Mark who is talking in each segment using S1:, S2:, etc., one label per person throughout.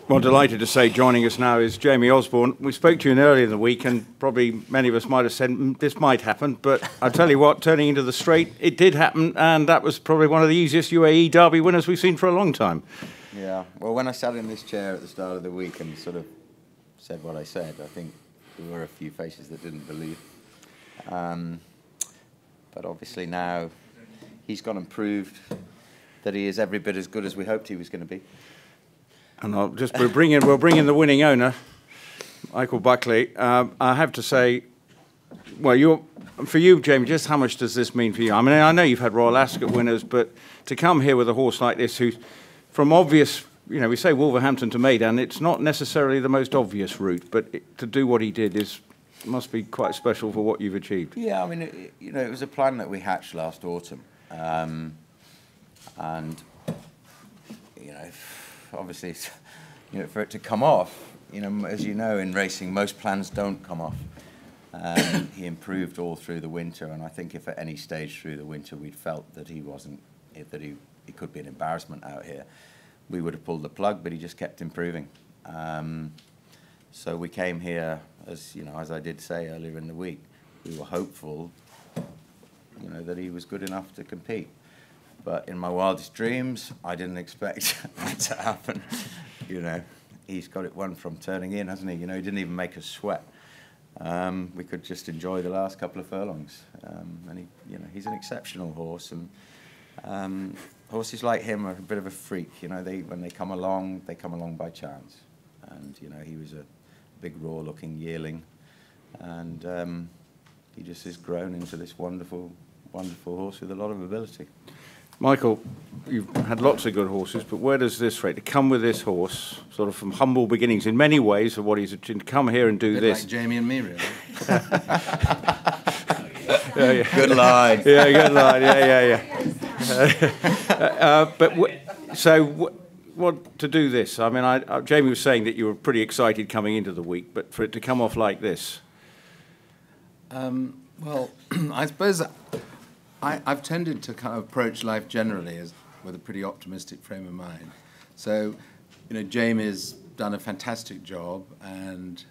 S1: Well, delighted to say joining us now is Jamie Osborne. We spoke to you earlier in the week, and probably many of us might have said this might happen, but I tell you what, turning into the straight, it did happen, and that was probably one of the easiest UAE Derby winners we've seen for a long time.
S2: Yeah, well, when I sat in this chair at the start of the week and sort of said what I said, I think there were a few faces that didn't believe. But obviously now he's gone and proved that he is every bit as good as we hoped he was going to be.
S1: And we'll bring in the winning owner, Michael Buckley. I have to say, well, for you, Jamie, just how much does this mean for you? I mean, I know you've had Royal Ascot winners, but to come here with a horse like this, who's from obvious, you know, we say Wolverhampton to Maidan, it's not necessarily the most obvious route, but to do what he did must be quite special for what you've achieved.
S2: Yeah, I mean, it was a plan that we hatched last autumn, and obviously, for it to come off, as you know, in racing, most plans don't come off. He improved all through the winter, and I think if at any stage through the winter we'd felt that he could be an embarrassment out here, we would have pulled the plug, but he just kept improving. So we came here, as I did say earlier in the week, we were hopeful, that he was good enough to compete. But in my wildest dreams, I didn't expect that to happen. He's got it won from turning in, hasn't he? He didn't even make us sweat. We could just enjoy the last couple of furlongs. And he's an exceptional horse. And horses like him are a bit of a freak. When they come along by chance. And he was a big, raw-looking yearling, and he just has grown into this wonderful, wonderful horse with a lot of ability.
S1: Michael, you've had lots of good horses, but where does this rate to come with this horse, sort of from humble beginnings in many ways of what he's achieved, to come here and do this?
S3: Like Jamie and me, really.
S1: Yeah.
S2: Good line.
S1: Yeah, good line. Yeah. What to do this? I mean, Jamie was saying that you were pretty excited coming into the week, but for it to come off like this.
S3: Well, I suppose I've tended to kind of approach life generally with a pretty optimistic frame of mind. So, Jamie's done a fantastic job and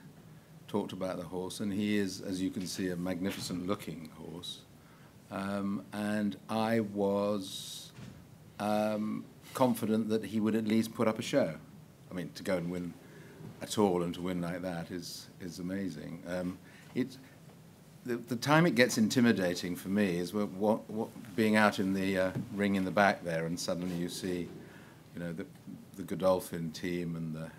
S3: talked about the horse, and he is, as you can see, a magnificent-looking horse. And I was confident that he would at least put up a show. I mean, to go and win at all and to win like that is amazing. The time it gets intimidating for me is being out in the ring in the back there, and suddenly you see, the Godolphin team and the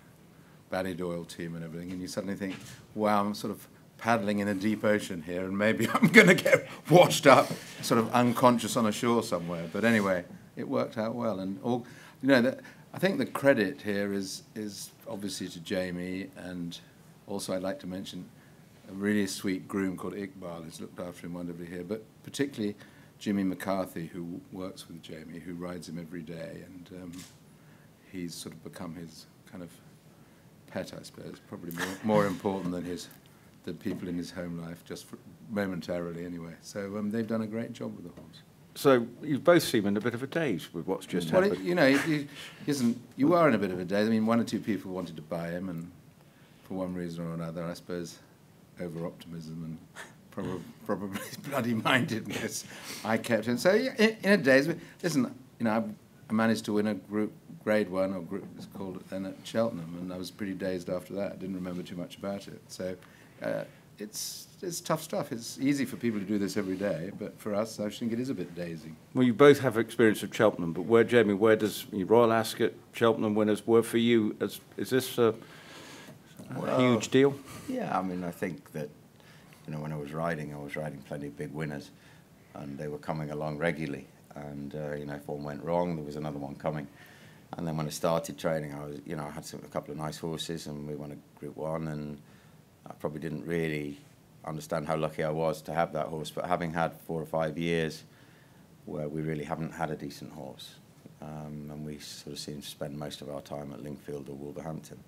S3: Ballydoyle team and everything, and you suddenly think, wow, I'm sort of paddling in a deep ocean here, and maybe I'm going to get washed up, sort of unconscious on a shore somewhere. But anyway, it worked out well, and I think the credit here is obviously to Jamie, and also I'd like to mention a really sweet groom called Iqbal who's looked after him wonderfully here, but particularly Jimmy McCarthy, who works with Jamie, who rides him every day, and he's sort of become his kind of pet, I suppose, probably more important than the people in his home life, just momentarily anyway. So they've done a great job with the horse.
S1: So you both seem in a bit of a daze with what's just happened.
S3: You are in a bit of a daze. I mean, one or two people wanted to buy him, and for one reason or another, I suppose, over-optimism and probably bloody-mindedness, I kept him. So in a daze, listen, I managed to win a group Grade 1, or group it's called it then, at Cheltenham, and I was pretty dazed after that. I didn't remember too much about it. So it's tough stuff. It's easy for people to do this every day, but for us, I think it is a bit dazing.
S1: Well, you both have experience of Cheltenham, but where does Royal Ascot, Cheltenham winners were for you? Is this a huge deal?
S2: Yeah, I mean, I think that, when I was riding plenty of big winners, and they were coming along regularly. And, if one went wrong, there was another one coming. And then when I started training, I had a couple of nice horses, and we won a Group 1, and I probably didn't really understand how lucky I was to have that horse. But having had 4 or 5 years where we really haven't had a decent horse, and we sort of seem to spend most of our time at Lingfield or Wolverhampton,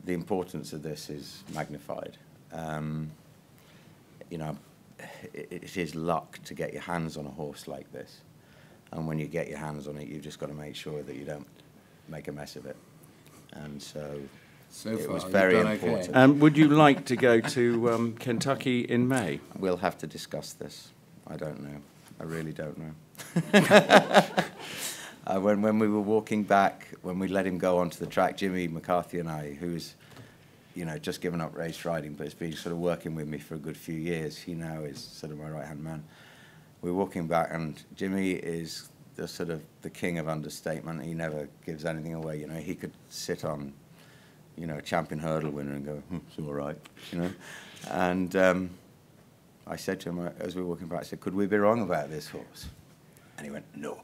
S2: the importance of this is magnified. It is luck to get your hands on a horse like this. And when you get your hands on it, you've just got to make sure that you don't make a mess of it. and so
S3: So
S2: it
S3: far,
S2: was
S3: you've
S2: very
S3: done
S2: important.
S3: okay.
S1: Would you like to go to Kentucky in May?
S2: We'll have to discuss this. I don't know. I really don't know. When we were walking back, when we let him go onto the track, Jimmy McCarthy and I, who's just given up race riding, but has been sort of working with me for a good few years. He now is sort of my right-hand man. We're walking back, and Jimmy is the king of understatement. He never gives anything away. He could sit on, a champion hurdle winner and go, it's all right, And I said to him as we were walking back, I said, could we be wrong about this horse? And he went, no.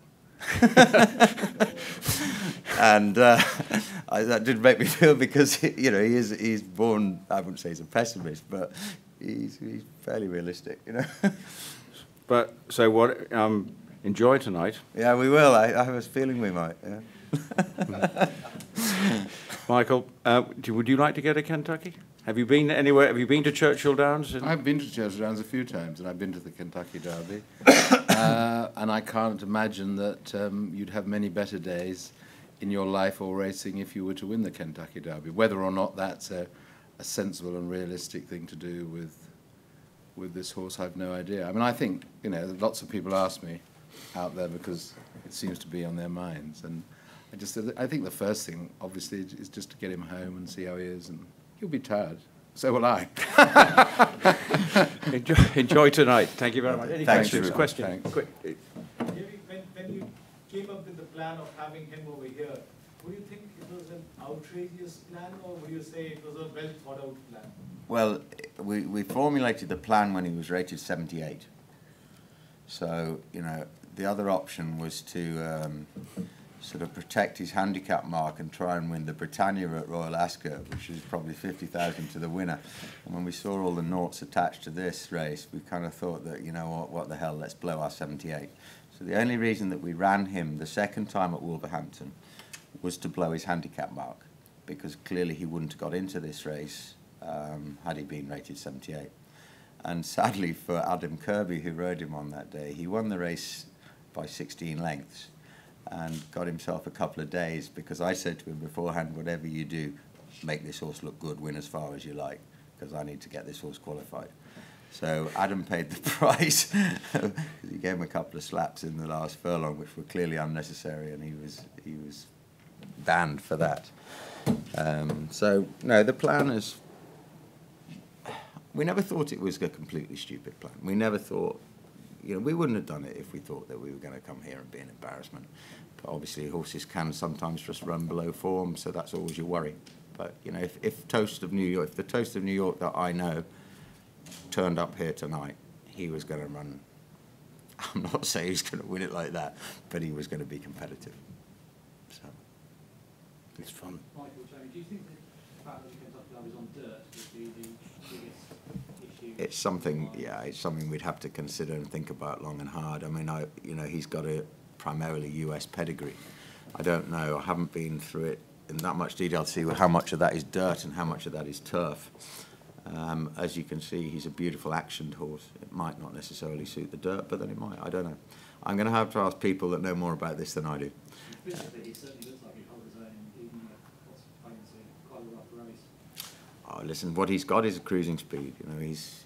S2: And that did make me feel, because he's born, I wouldn't say he's a pessimist, but he's fairly realistic,
S1: But so what? Enjoy tonight.
S2: Yeah, we will. I have a feeling we might. Yeah.
S1: Michael, would you like to go to Kentucky? Have you been anywhere? Have you been to Churchill Downs?
S3: I've been to Churchill Downs a few times, and I've been to the Kentucky Derby. And I can't imagine that you'd have many better days in your life or racing if you were to win the Kentucky Derby. Whether or not that's a sensible and realistic thing to do with this horse, I've no idea. I mean, I think, lots of people ask me out there because it seems to be on their minds. And I think the first thing, obviously, is just to get him home and see how he is. And he'll be tired. So will I.
S1: Enjoy tonight. Thank you very much. Any
S2: Thanks,
S1: questions?
S2: Rupert.
S1: Questions?
S3: Thanks.
S1: Quick.
S4: When you came up with the plan of having him over here, would you think it was an outrageous plan, or would you say it was a well thought out plan?
S2: Well, we formulated the plan when he was rated 78. So, the other option was to sort of protect his handicap mark and try and win the Britannia at Royal Ascot, which is probably 50,000 to the winner. And when we saw all the noughts attached to this race, we kind of thought that, what the hell, let's blow our 78. So the only reason that we ran him the second time at Wolverhampton was to blow his handicap mark, because clearly he wouldn't have got into this race had he been rated 78. And sadly for Adam Kirby, who rode him on that day, he won the race by 16 lengths and got himself a couple of days, because I said to him beforehand, whatever you do, make this horse look good, win as far as you like, because I need to get this horse qualified. So Adam paid the price, because he gave him a couple of slaps in the last furlong, which were clearly unnecessary, and he was banned for that. So, no, the plan is... We never thought it was a completely stupid plan. We never thought... we wouldn't have done it if we thought that we were going to come here and be an embarrassment. But obviously horses can sometimes just run below form, so that's always your worry. But, if Toast of New York, if the Toast of New York that I know turned up here tonight, he was going to run... I'm not saying he's going to win it like that, but he was going to be competitive. So, it's fun.
S5: Michael, Jamie, do you think the fact that the Kentucky Derby is on dirt would be the biggest issue?
S2: It's something, it's something we'd have to consider and think about long and hard. I mean, he's got a primarily US pedigree. I don't know, I haven't been through it in that much detail to see how much of that is dirt and how much of that is turf. As you can see, he's a beautiful actioned horse. It might not necessarily suit the dirt, but then it might, I don't know. I'm going to have to ask people that know more about this than I do.
S5: Physically, he certainly looks like he holds his own, even what's famously quite a rough race.
S2: Oh, listen, what he's got is a cruising speed.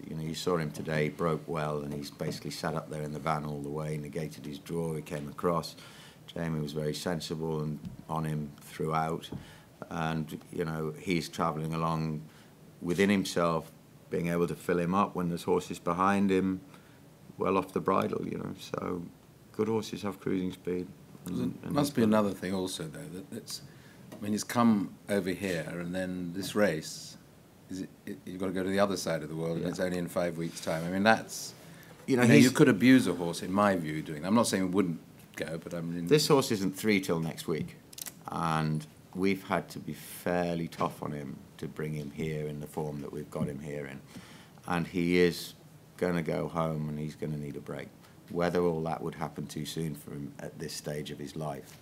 S2: You saw him today, he broke well, and he's basically sat up there in the van all the way, negated his draw, he came across. Jamie was very sensible and on him throughout, and, he's travelling along within himself, being able to fill him up when there's horses behind him, well off the bridle, so good horses have cruising speed.
S3: And must be another thing also, though, that he's come over here, and then this race, you've got to go to the other side of the world, and it's only in 5 weeks' time. I mean, that's... you could abuse a horse, in my view, doing that. I'm not saying it wouldn't go, but I mean...
S2: This horse isn't 3 till next week, and we've had to be fairly tough on him to bring him here in the form that we've got him here in. And he is going to go home, and he's going to need a break. Whether all that would happen too soon for him at this stage of his life,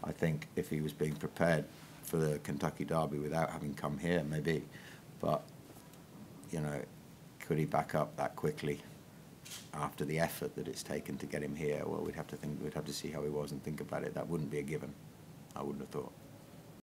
S2: I think if he was being prepared for the Kentucky Derby without having come here, maybe. But, could he back up that quickly after the effort that it's taken to get him here? Well, we'd have to see how he was and think about it. That wouldn't be a given, I wouldn't have thought.